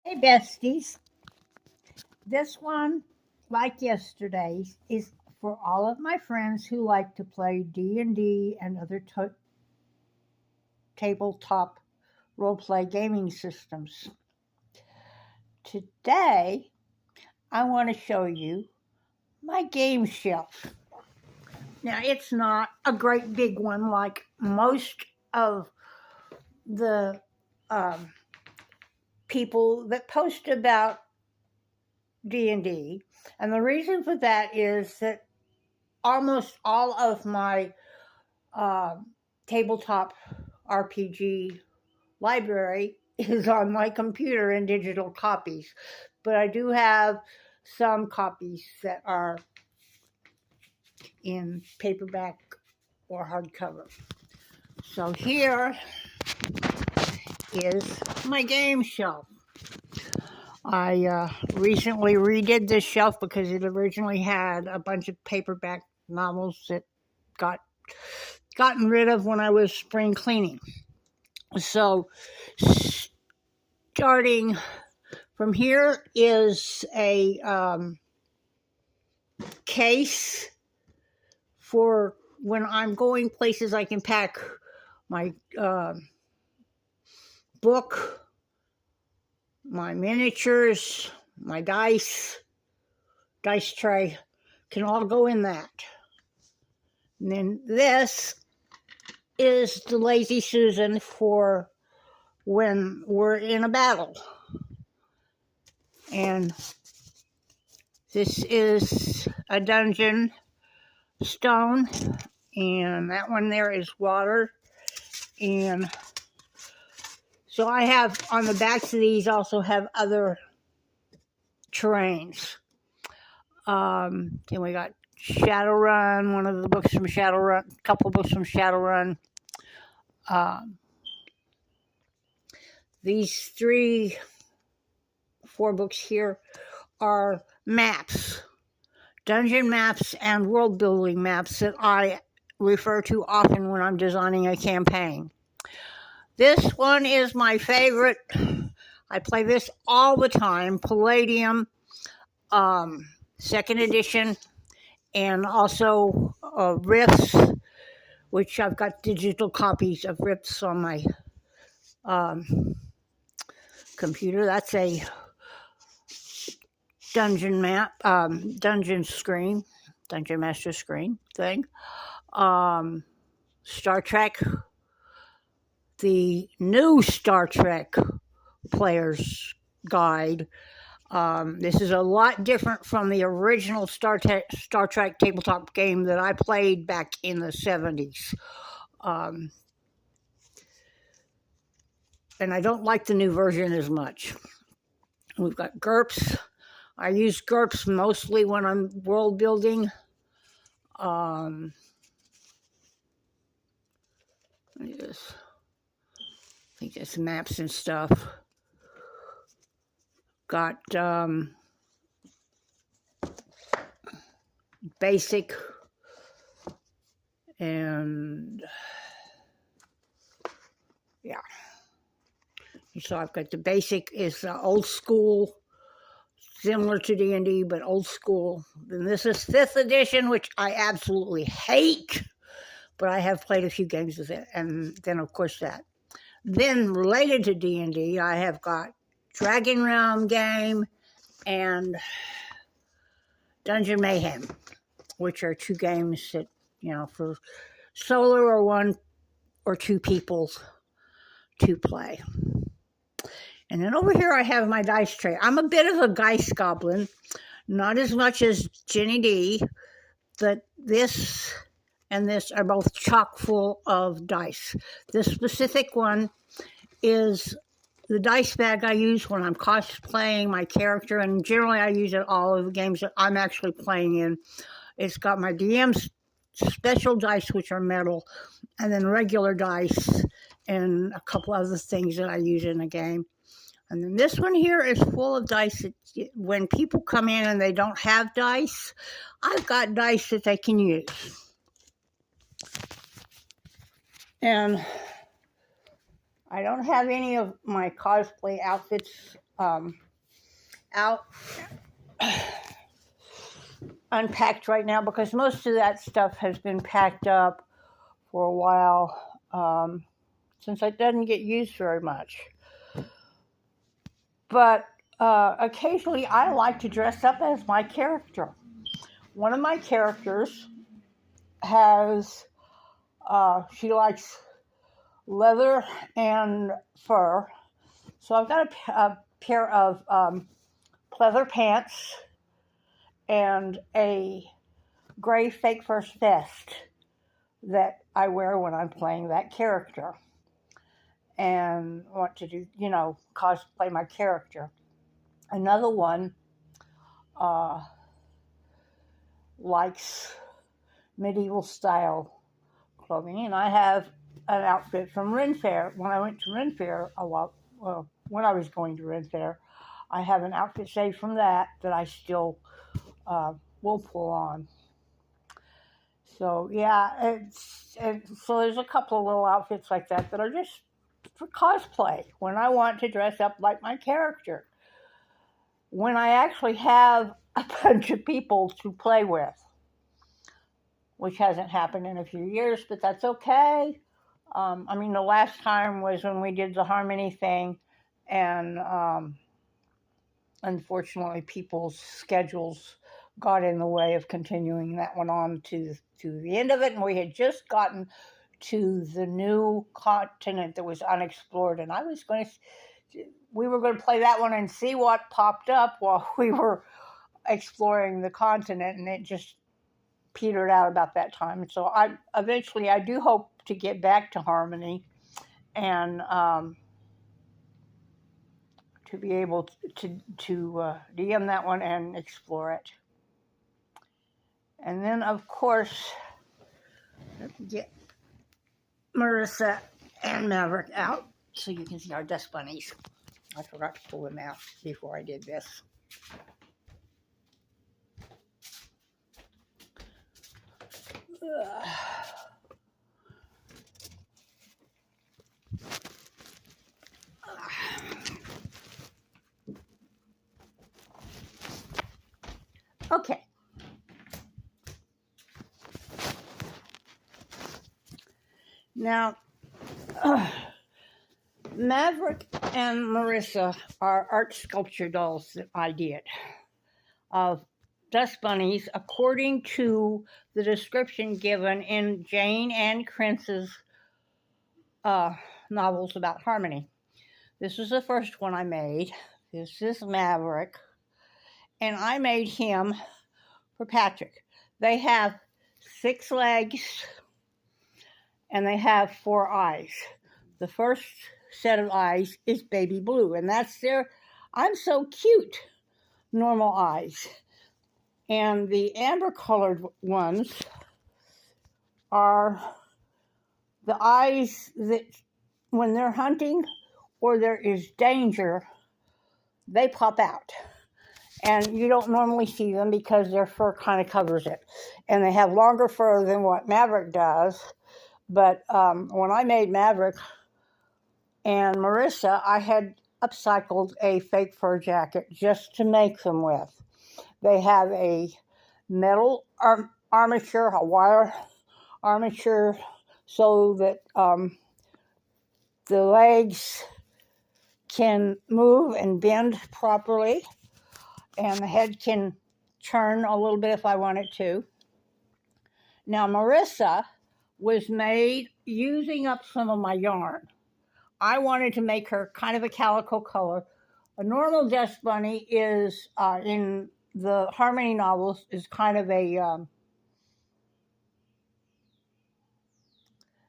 Hey besties, this one, like yesterday's, is for all of my friends who like to play D&D and other tabletop role-play gaming systems. Today, I want to show you my game shelf. Now, it's not a great big one like most of the um, people that post about D&D, and the reason for that is that almost all of my uh, tabletop RPG library is on my computer in digital copies, but I do have some copies that are in paperback or hardcover. So here is my game shelf. I recently redid this shelf because it originally had a bunch of paperback novels that gotten rid of when I was spring cleaning. So starting from here is a case for when I'm going places. I can pack my book, my miniatures, my dice tray can all go in that. And then this is the Lazy Susan for when we're in a battle. And this is a dungeon stone, and that one there is water. And so I have on the backs of these also have other terrains. Then we got Shadowrun, one of the books from Shadowrun, a couple books from Shadowrun. These 4 books here are maps, dungeon maps and world building maps that I refer to often when I'm designing a campaign. This one is my favorite. I play this all the time, Palladium, 2nd edition, and also Rifts, which I've got digital copies of Rifts on my computer. That's a dungeon map, dungeon master screen thing. Star Trek, the new Star Trek player's guide. This is a lot different from the original Star Trek tabletop game that I played back in the 70s. And I don't like the new version as much. We've got GURPS. I use GURPS mostly when I'm world building. I think that's maps and stuff. Got basic and yeah. So I've got the basic is old school, similar to D&D, but old school. Then this is 5th edition, which I absolutely hate, but I have played a few games with it. And then, of course, that. Then, related to D&D, I have got Dragon Realm game and Dungeon Mayhem, which are 2 games that, for solo or 1 or 2 people to play. And then over here I have my dice tray. I'm a bit of a dice goblin, not as much as Jenny D, but this and this are both chock full of dice. This specific one is the dice bag I use when I'm cosplaying my character, and generally I use it all of the games that I'm actually playing in. It's got my DM's special dice, which are metal, and then regular dice and a couple other things that I use in the game. And then this one here is full of dice. When people come in and they don't have dice, I've got dice that they can use. And I don't have any of my cosplay outfits out unpacked right now because most of that stuff has been packed up for a while, since it doesn't get used very much. But occasionally I like to dress up as my character. One of my characters has, she likes leather and fur. So I've got a pair of pleather pants and a gray fake fur vest that I wear when I'm playing that character and want to do, cosplay my character. Another one likes medieval style clothing, and I have an outfit from Ren Fair. When I went to Ren Fair when I was going to Ren Fair, I have an outfit saved from that I still will pull on. So yeah, so there's a couple of little outfits like that are just for cosplay when I want to dress up like my character. When I actually have a bunch of people to play with, which hasn't happened in a few years, but that's okay. The last time was when we did the Harmony thing, and unfortunately people's schedules got in the way of continuing that one on to the end of it, and we had just gotten to the new continent that was unexplored, and we were going to play that one and see what popped up while we were exploring the continent, and it just petered out about that time. So I do hope to get back to Harmony and to be able to DM that one and explore it. And then, of course, let's get Marissa and Maverick out so you can see our dust bunnies. I forgot to pull them out before I did this. Okay. Now, Maverick and Marissa are art sculpture dolls that I did of dust bunnies according to the description given in Jane Ann Krentz's novels about Harmony. This is the first one I made. This is Maverick. And I made him for Patrick. They have 6 legs and they have 4 eyes. The first set of eyes is baby blue, and that's their I'm so cute normal eyes. And the amber colored ones are the eyes that when they're hunting or there is danger, they pop out. And you don't normally see them because their fur kind of covers it. And they have longer fur than what Maverick does. But when I made Maverick and Marissa, I had upcycled a fake fur jacket just to make them with. They have a metal armature, a wire armature, so that the legs can move and bend properly, and the head can turn a little bit if I wanted to. Now, Marissa was made using up some of my yarn. I wanted to make her kind of a calico color. A normal dust bunny is, in the Harmony novels, is kind of a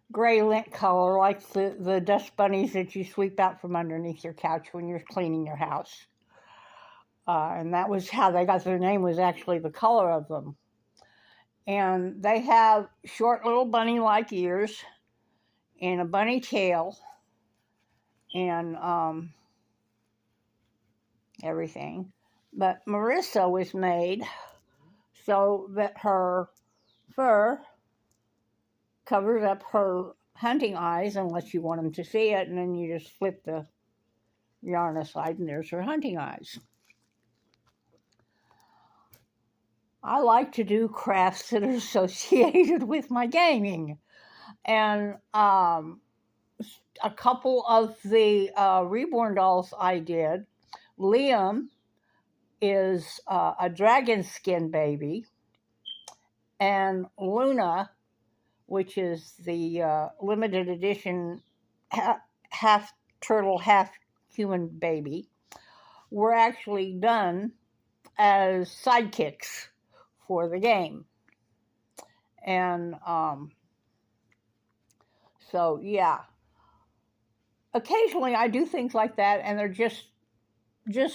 gray lint color, like the dust bunnies that you sweep out from underneath your couch when you're cleaning your house. And that was how they got their name, was actually the color of them. And they have short little bunny-like ears and a bunny tail and everything. But Marissa was made so that her fur covers up her hunting eyes unless you want them to see it, and then you just flip the yarn aside, and there's her hunting eyes. I like to do crafts that are associated with my gaming. And a couple of the reborn dolls I did. Liam is a dragon skin baby, and Luna, which is the limited edition half turtle, half human baby, were actually done as sidekicks for the game. And so, yeah. Occasionally I do things like that, and they're just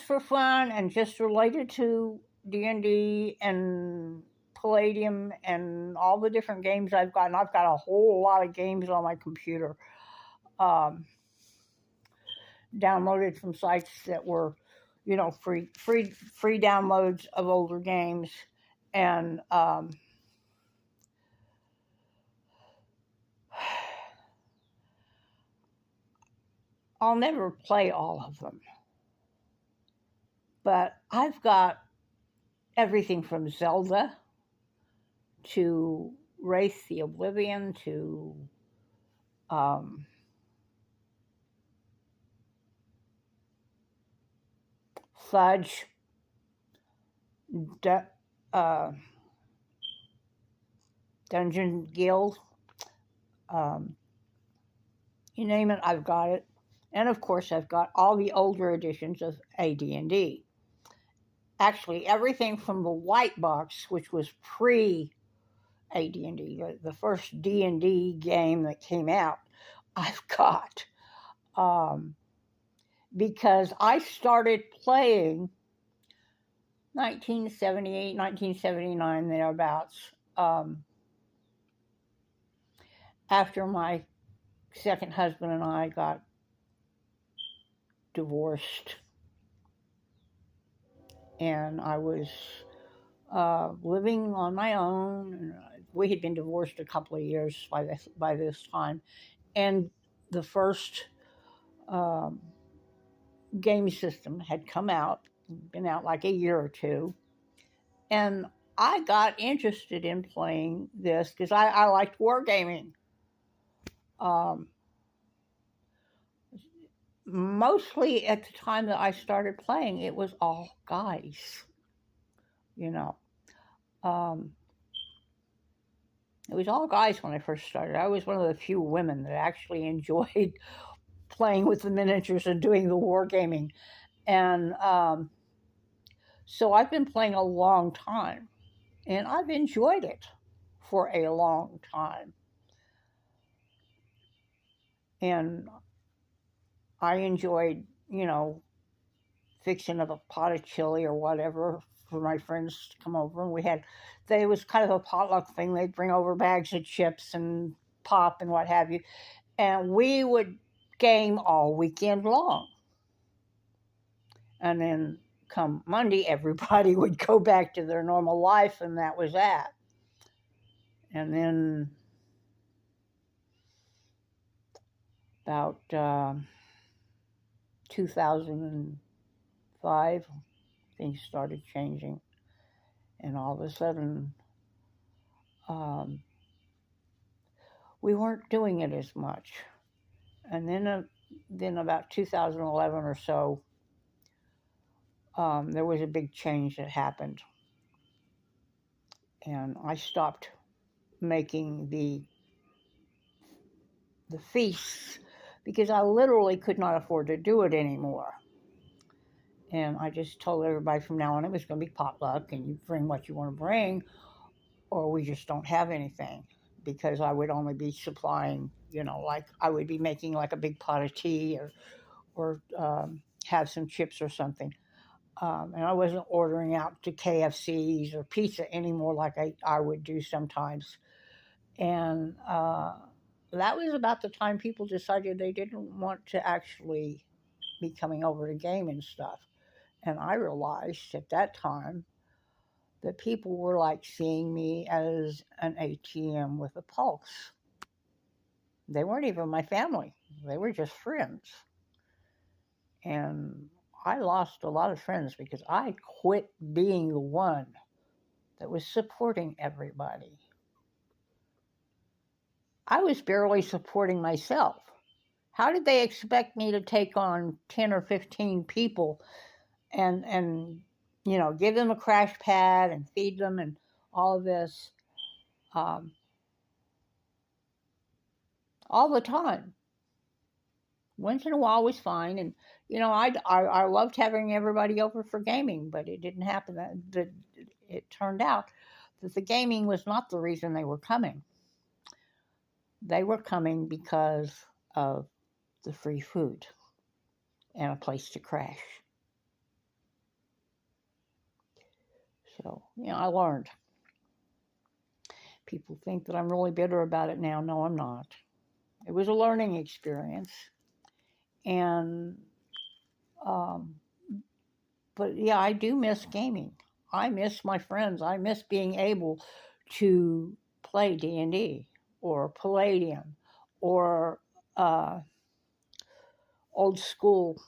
for fun and just related to D&D and Palladium and all the different games I've got. And I've got a whole lot of games on my computer, downloaded from sites that were, free downloads of older games. And I'll never play all of them, but I've got everything from Zelda to Wraith the Oblivion to Fudge, Dungeon Guild, you name it, I've got it. And of course, I've got all the older editions of AD&D. Actually, everything from the white box, which was pre-AD&D, the first D&D game that came out, I've got. Because I started playing 1978, 1979, thereabouts, after my second husband and I got divorced. And I was living on my own. We had been divorced a couple of years by this time. And the first game system had come out, been out like a year or two. And I got interested in playing this because I liked wargaming. Mostly at the time that I started playing, it was all guys, It was all guys when I first started. I was one of the few women that actually enjoyed playing with the miniatures and doing the wargaming. And so I've been playing a long time, and I've enjoyed it for a long time. And I enjoyed, fixing up a pot of chili or whatever for my friends to come over. And it was kind of a potluck thing. They'd bring over bags of chips and pop and what have you. And we would game all weekend long. And then come Monday, everybody would go back to their normal life, and that was that. And then about 2005, things started changing. And all of a sudden, we weren't doing it as much. And then about 2011 or so, there was a big change that happened. And I stopped making the feasts because I literally could not afford to do it anymore. And I just told everybody from now on it was going to be potluck, and you bring what you want to bring, or we just don't have anything, because I would only be supplying, like I would be making like a big pot of tea or have some chips or something. And I wasn't ordering out to KFCs or pizza anymore like I would do sometimes. And that was about the time people decided they didn't want to actually be coming over to game and stuff. And I realized at that time that people were like seeing me as an ATM with a pulse. They weren't even my family. They were just friends. And I lost a lot of friends because I quit being the one that was supporting everybody. I was barely supporting myself. How did they expect me to take on 10 or 15 people and give them a crash pad and feed them and all of this all the time? Once in a while was fine, and I loved having everybody over for gaming, but it didn't happen. It turned out that the gaming was not the reason they were coming. They were coming because of the free food and a place to crash. So, I learned. People think that I'm really bitter about it now. No, I'm not. It was a learning experience. And, but yeah, I do miss gaming. I miss my friends. I miss being able to play D&D or Palladium or old school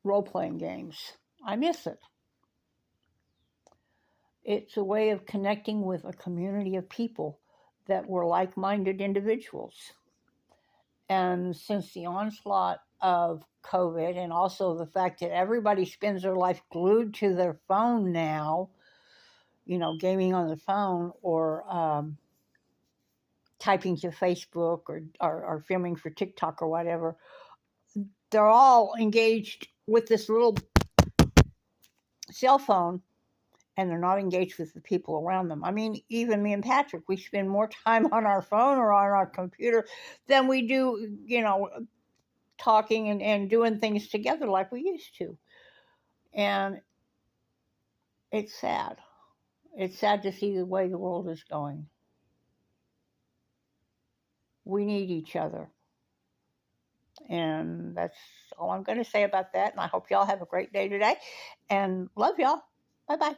role-playing games. I miss it. It's a way of connecting with a community of people that were like-minded individuals. And since the onslaught of COVID, and also the fact that everybody spends their life glued to their phone now, gaming on the phone or typing to Facebook or filming for TikTok or whatever, they're all engaged with this little cell phone, and they're not engaged with the people around them. I mean, even me and Patrick, we spend more time on our phone or on our computer than we do, talking and doing things together like we used to. And it's sad. It's sad to see the way the world is going. We need each other. And that's all I'm going to say about that. And I hope y'all have a great day today. And love y'all. Bye-bye.